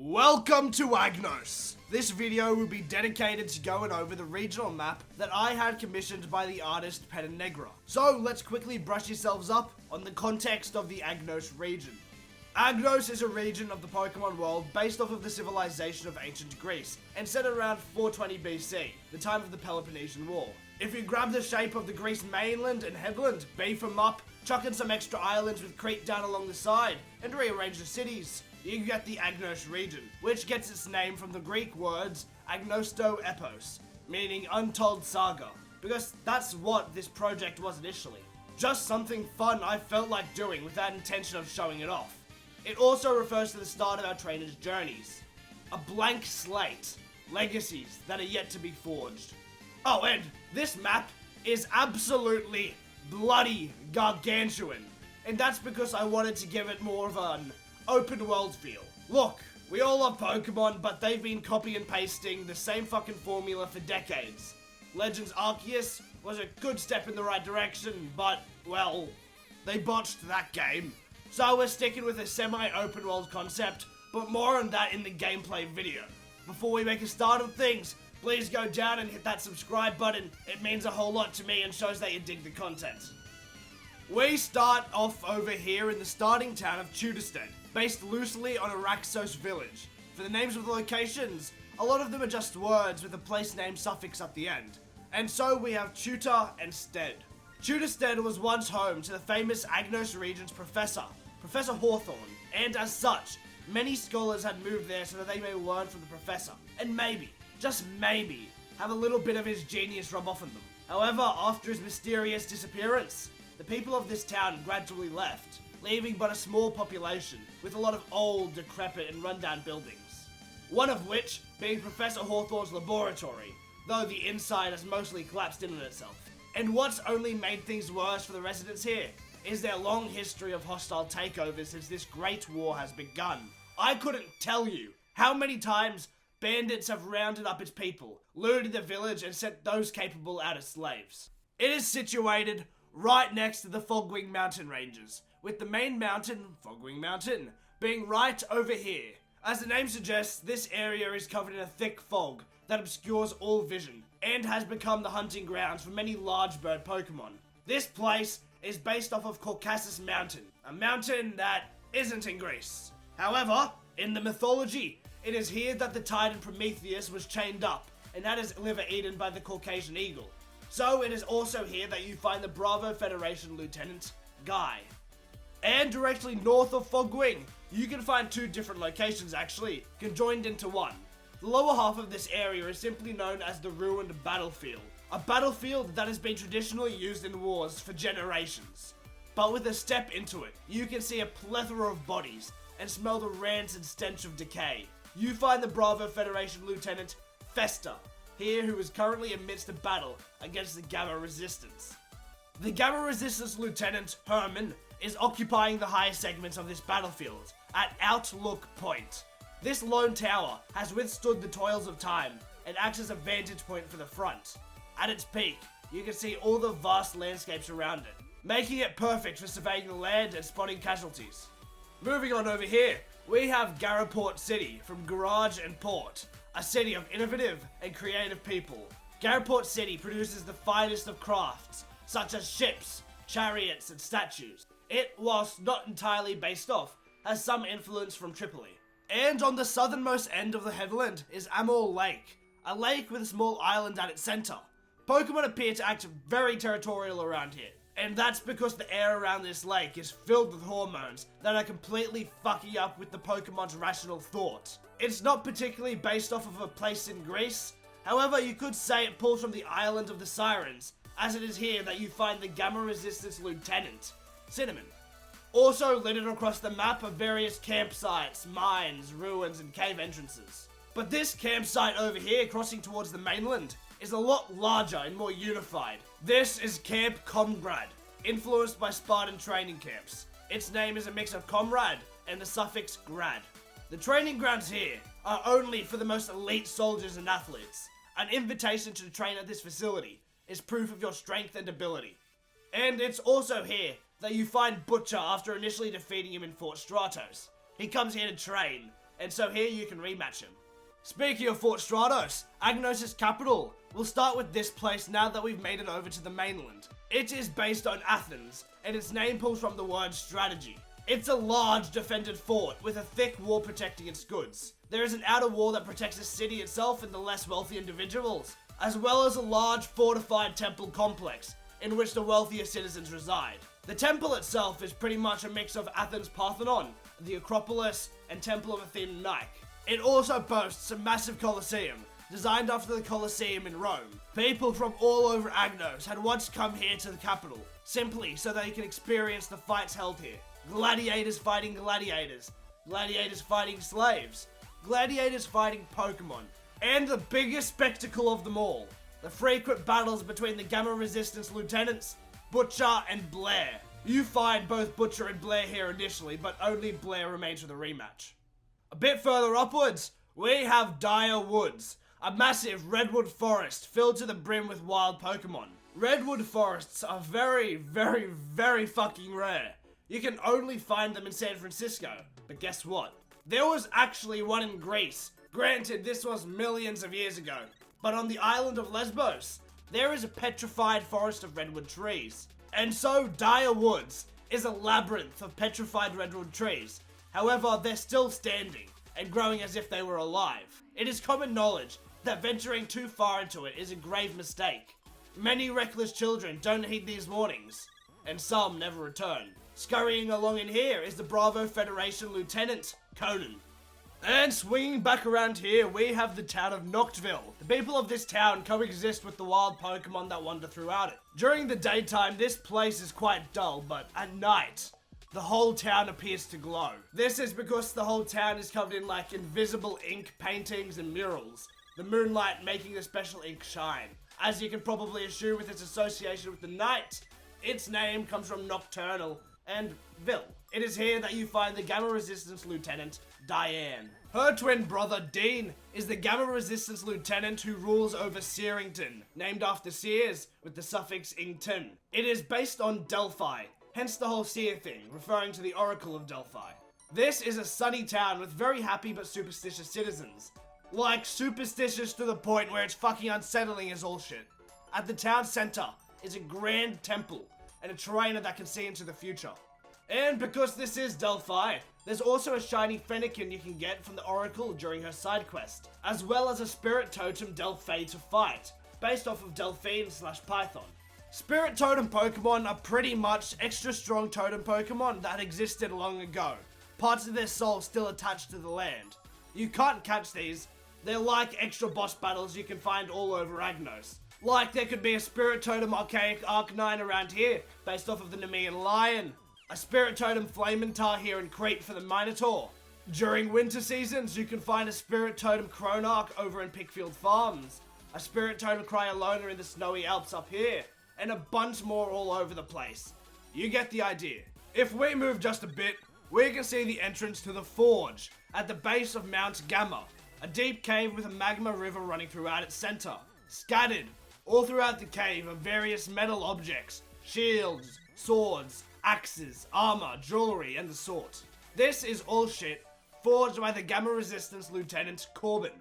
Welcome to Agnos! This video will be dedicated to going over the regional map that I had commissioned by the artist Penanegra. So let's quickly brush yourselves up on the context of the Agnos region. Agnos is a region of the Pokemon world based off of the civilization of ancient Greece and set around 420 BC, the time of the Peloponnesian War. If you grab the shape of the Greece mainland and headland, beef them up, chuck in some extra islands with Crete down along the side, and rearrange the cities, you get the Agnos region, which gets its name from the Greek words agnosto epos, meaning untold saga, because that's what this project was initially. Just something fun I felt like doing without intention of showing it off. It also refers to the start of our trainers' journeys. A blank slate, legacies that are yet to be forged. Oh, and this map is absolutely bloody gargantuan, and that's because I wanted to give it more of an open world feel. Look, we all love Pokemon, but they've been copy and pasting the same fucking formula for decades. Legends Arceus was a good step in the right direction, but, well, they botched that game. So we're sticking with a semi-open world concept, but more on that in the gameplay video. Before we make a start of things, please go down and hit that subscribe button. It means a whole lot to me and shows that you dig the content. We start off over here in the starting town of Tutorstead, based loosely on Araxos village. For the names of the locations, a lot of them are just words with a place name suffix at the end. And so we have Tutor and Stead. Tutorstead was once home to the famous Agnos Region's professor, Professor Hawthorne, and as such, many scholars had moved there so that they may learn from the professor, and maybe, just maybe, have a little bit of his genius rub off on them. However, after his mysterious disappearance, the people of this town gradually left, leaving but a small population with a lot of old, decrepit and rundown buildings. One of which being Professor Hawthorne's laboratory, though the inside has mostly collapsed in on itself. And what's only made things worse for the residents here is their long history of hostile takeovers since this great war has begun. I couldn't tell you how many times bandits have rounded up its people, looted the village and sent those capable out as slaves. It is situated right next to the Fogwing Mountain ranges, with the main mountain, Fogwing Mountain, being right over here. As the name suggests, this area is covered in a thick fog that obscures all vision, and has become the hunting grounds for many large bird Pokemon. This place is based off of Caucasus Mountain, a mountain that isn't in Greece. However, in the mythology, it is here that the Titan Prometheus was chained up, and had his liver eaten by the Caucasian eagle. So it is also here that you find the Bravo Federation Lieutenant, Guy. And directly north of Fogwing, you can find two different locations actually, conjoined into one. The lower half of this area is simply known as the Ruined Battlefield, a battlefield that has been traditionally used in wars for generations. But with a step into it, you can see a plethora of bodies and smell the rancid stench of decay. You find the Bravo Federation Lieutenant, Fester, here who is currently amidst a battle against the Gamma Resistance. The Gamma Resistance Lieutenant, Herman, is occupying the higher segments of this battlefield at Outlook Point. This lone tower has withstood the toils of time and acts as a vantage point for the front. At its peak, you can see all the vast landscapes around it, making it perfect for surveying the land and spotting casualties. Moving on over here, we have Garaport City from Garage and Port, a city of innovative and creative people. Garaport City produces the finest of crafts, such as ships, chariots, and statues. It, whilst not entirely based off, has some influence from Tripoli. And on the southernmost end of the headland is Amour Lake, a lake with a small island at its center. Pokemon appear to act very territorial around here, and that's because the air around this lake is filled with hormones that are completely fucking up with the Pokemon's rational thought. It's not particularly based off of a place in Greece, however you could say it pulls from the island of the Sirens, as it is here that you find the Gamma Resistance Lieutenant, Cinnamon. Also littered across the map are various campsites, mines, ruins, and cave entrances. But this campsite over here, crossing towards the mainland, is a lot larger and more unified. This is Camp Comgrad, influenced by Spartan training camps. Its name is a mix of comrade and the suffix grad. The training grounds here are only for the most elite soldiers and athletes. An invitation to train at this facility is proof of your strength and ability. And it's also here that you find Butcher after initially defeating him in Fort Stratos. He comes here to train, and so here you can rematch him. Speaking of Fort Stratos, Agnos' capital, we'll start with this place now that we've made it over to the mainland. It is based on Athens, and its name pulls from the word strategy. It's a large defended fort with a thick wall protecting its goods. There is an outer wall that protects the city itself and the less wealthy individuals, as well as a large fortified temple complex in which the wealthier citizens reside. The temple itself is pretty much a mix of Athens' Parthenon, the Acropolis, and Temple of Athena Nike. It also boasts a massive Colosseum, designed after the Colosseum in Rome. People from all over Agnos had once come here to the capital, simply so they can experience the fights held here. Gladiators fighting gladiators, gladiators fighting slaves, gladiators fighting Pokemon, and the biggest spectacle of them all, the frequent battles between the Gamma Resistance lieutenants, Butcher and Blair. You find both Butcher and Blair here initially, but only Blair remains for the rematch. A bit further upwards, we have Direwoods, a massive redwood forest filled to the brim with wild Pokemon. Redwood forests are very, very, very fucking rare. You can only find them in San Francisco, but guess what? There was actually one in Greece. Granted, this was millions of years ago, but on the island of Lesbos, there is a petrified forest of redwood trees. And so Direwoods is a labyrinth of petrified redwood trees. However, they're still standing and growing as if they were alive. It is common knowledge that venturing too far into it is a grave mistake. Many reckless children don't heed these warnings, and some never return. Scurrying along in here is the Bravo Federation Lieutenant, Conan. And swinging back around here, we have the town of Noctville. The people of this town coexist with the wild Pokemon that wander throughout it. During the daytime, this place is quite dull, but at night, the whole town appears to glow. This is because the whole town is covered in like invisible ink paintings and murals, the moonlight making the special ink shine. As you can probably assume with its association with the night, its name comes from nocturnal and Ville. It is here that you find the Gamma Resistance Lieutenant, Diane. Her twin brother, Dean, is the Gamma Resistance Lieutenant who rules over Seerington, named after Seers with the suffix -ington. It is based on Delphi, hence the whole Seer thing, referring to the Oracle of Delphi. This is a sunny town with very happy but superstitious citizens. Like, superstitious to the point where it's fucking unsettling as all shit. At the town center is a grand temple and a trainer that can see into the future. And because this is Delphi, there's also a shiny Fennekin you can get from the Oracle during her side quest, as well as a spirit totem Delphi to fight, based off of Delphine/Python. Spirit totem Pokemon are pretty much extra strong totem Pokemon that existed long ago, parts of their soul still attached to the land. You can't catch these, they're like extra boss battles you can find all over Agnos. Like there could be a Spirit Totem Archaic Arcanine around here, based off of the Nemean Lion. A Spirit Totem Flamintar here in Crete for the Minotaur. During winter seasons, you can find a Spirit Totem Cronarch over in Pickfield Farms. A Spirit Totem Cryolona in the Snowy Alps up here. And a bunch more all over the place. You get the idea. If we move just a bit, we can see the entrance to the Forge, at the base of Mount Gamma. A deep cave with a magma river running throughout its center. Scattered all throughout the cave are various metal objects, shields, swords, axes, armor, jewelry, and the sort. This is all shit forged by the Gamma Resistance Lieutenant Corbin.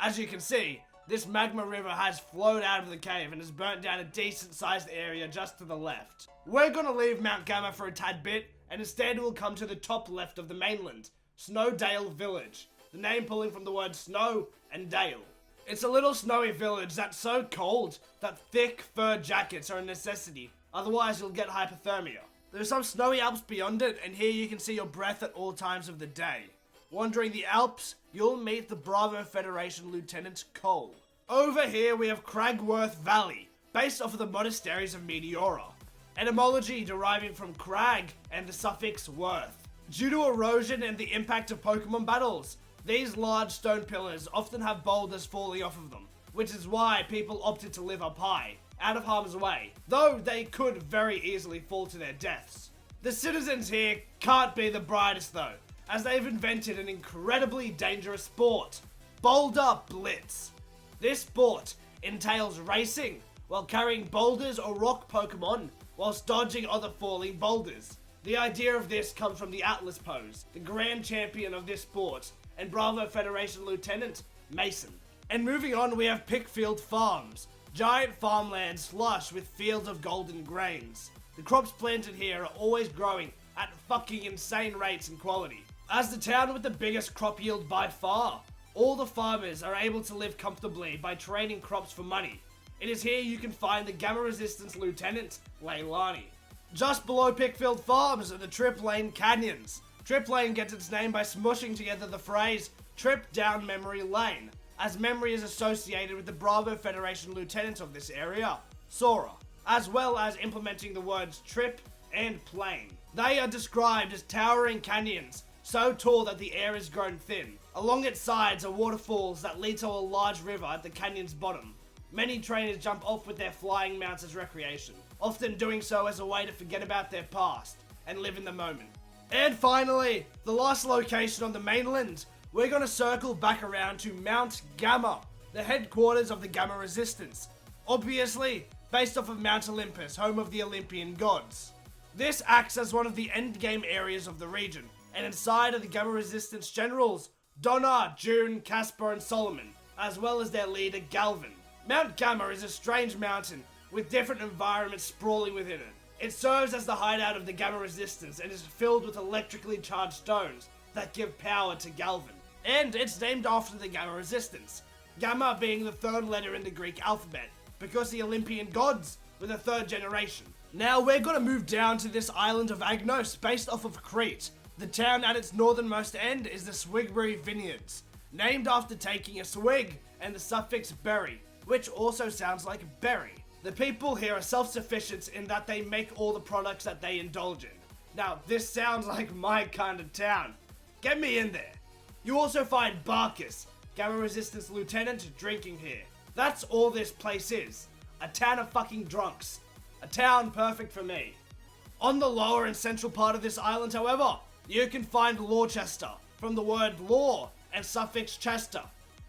As you can see, this magma river has flowed out of the cave and has burnt down a decent sized area just to the left. We're gonna leave Mount Gamma for a tad bit, and instead we'll come to the top left of the mainland, Snowdale Village, the name pulling from the word snow and dale. It's a little snowy village that's so cold that thick fur jackets are a necessity, otherwise you'll get hypothermia. There's some snowy Alps beyond it, and here you can see your breath at all times of the day. Wandering the Alps, you'll meet the Bravo Federation Lieutenant Cole. Over here we have Cragworth Valley, based off of the monasteries of Meteora. Etymology deriving from crag and the suffix worth. Due to erosion and the impact of Pokemon battles, these large stone pillars often have boulders falling off of them, which is why people opted to live up high, out of harm's way, though they could very easily fall to their deaths. The citizens here can't be the brightest though, as they've invented an incredibly dangerous sport, Boulder Blitz. This sport entails racing while carrying boulders or rock Pokemon whilst dodging other falling boulders. The idea of this comes from the Atlas pose. The grand champion of this sport and Bravo Federation Lieutenant Mason. And moving on, we have Pickfield Farms, giant farmlands lush with fields of golden grains. The crops planted here are always growing at fucking insane rates and quality. As the town with the biggest crop yield by far, all the farmers are able to live comfortably by trading crops for money. It is here you can find the Gamma Resistance Lieutenant, Leilani. Just below Pickfield Farms are the Triplane Canyons. Triplane gets its name by smushing together the phrase, trip down memory lane, as memory is associated with the Bravo Federation Lieutenant of this area, Sora, as well as implementing the words trip and plane. They are described as towering canyons, so tall that the air is grown thin. Along its sides are waterfalls that lead to a large river at the canyon's bottom. Many trainers jump off with their flying mounts as recreation, often doing so as a way to forget about their past and live in the moment. And finally, the last location on the mainland, we're gonna circle back around to Mount Gamma, the headquarters of the Gamma Resistance. Obviously, based off of Mount Olympus, home of the Olympian gods. This acts as one of the endgame areas of the region, and inside are the Gamma Resistance generals, Donna, June, Casper, and Solomon, as well as their leader, Galvin. Mount Gamma is a strange mountain, with different environments sprawling within it. It serves as the hideout of the Gamma Resistance and is filled with electrically charged stones that give power to Galvin. And it's named after the Gamma Resistance, Gamma being the third letter in the Greek alphabet, because the Olympian gods were the third generation. Now we're gonna move down to this island of Agnos based off of Crete. The town at its northernmost end is the Swigbury Vineyards, named after taking a swig and the suffix berry, which also sounds like berry. The people here are self-sufficient in that they make all the products that they indulge in. Now, this sounds like my kind of town. Get me in there. You also find Barkus, Gamma Resistance Lieutenant, drinking here. That's all this place is. A town of fucking drunks. A town perfect for me. On the lower and central part of this island, however, you can find Lawchester, from the word law and suffix chester.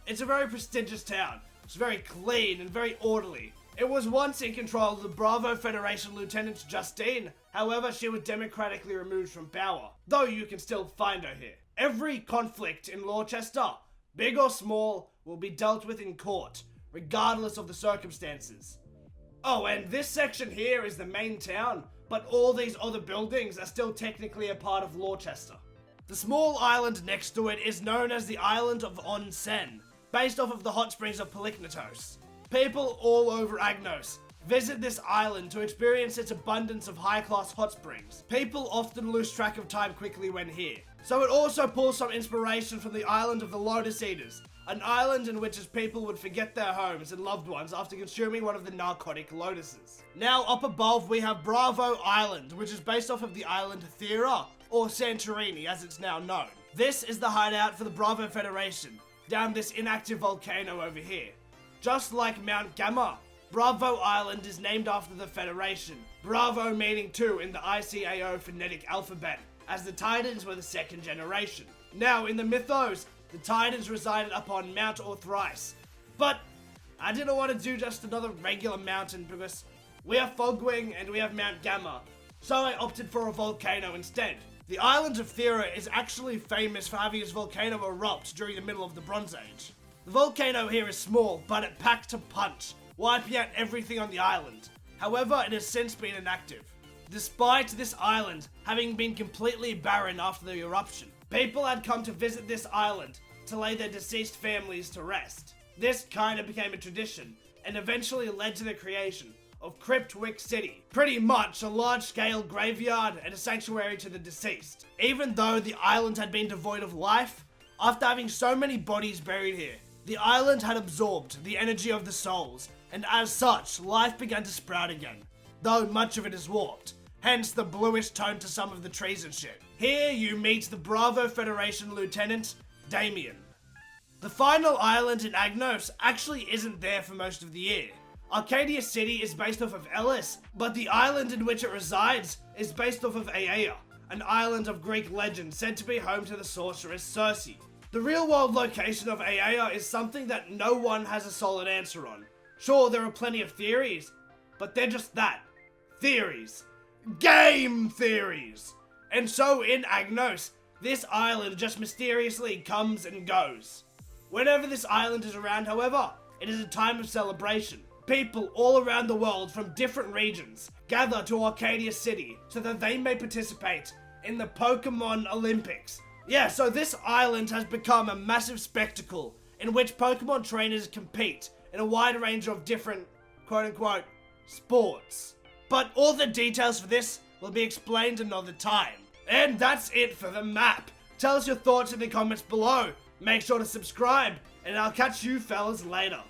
It's a very prestigious town. It's very clean and very orderly. It was once in control of the Bravo Federation Lieutenant Justine, however she was democratically removed from power, though you can still find her here. Every conflict in Lawchester, big or small, will be dealt with in court, regardless of the circumstances. Oh, and this section here is the main town, but all these other buildings are still technically a part of Lawchester. The small island next to it is known as the island of On-Sen, based off of the hot springs of Peliknatos. People all over Agnos visit this island to experience its abundance of high-class hot springs. People often lose track of time quickly when here, so it also pulls some inspiration from the island of the Lotus Eaters, an island in which its people would forget their homes and loved ones after consuming one of the narcotic lotuses. Now up above we have Bravo Island, which is based off of the island Thera, or Santorini as it's now known. This is the hideout for the Bravo Federation, down this inactive volcano over here. Just like Mount Gamma, Bravo Island is named after the Federation, Bravo meaning 2 in the ICAO phonetic alphabet, as the Titans were the second generation. Now in the mythos, the Titans resided upon Mount Orthrice, but I didn't want to do just another regular mountain because we have Fogwing and we have Mount Gamma, so I opted for a volcano instead. The island of Thera is actually famous for having its volcano erupt during the middle of the Bronze Age. The volcano here is small, but it packed to punch, wiping out everything on the island. However, it has since been inactive. Despite this island having been completely barren after the eruption, people had come to visit this island to lay their deceased families to rest. This kind of became a tradition, and eventually led to the creation of Cryptwick City, pretty much a large-scale graveyard and a sanctuary to the deceased. Even though the island had been devoid of life, after having so many bodies buried here, the island had absorbed the energy of the souls, and as such, life began to sprout again, though much of it is warped, hence the bluish tone to some of the trees and shit. Here you meet the Bravo Federation Lieutenant, Damien. The final island in Agnos actually isn't there for most of the year. Arkadius City is based off of Elis, but the island in which it resides is based off of Aea, an island of Greek legend said to be home to the sorceress Circe. The real-world location of Aea is something that no one has a solid answer on. Sure, there are plenty of theories, but they're just that. Theories. Game theories! And so in Agnos, this island just mysteriously comes and goes. Whenever this island is around, however, it is a time of celebration. People all around the world from different regions gather to Arkadius City so that they may participate in the Pokemon Olympics. Yeah, so this island has become a massive spectacle in which Pokemon trainers compete in a wide range of different, quote-unquote, sports. But all the details for this will be explained another time. And that's it for the map. Tell us your thoughts in the comments below. Make sure to subscribe, and I'll catch you fellas later.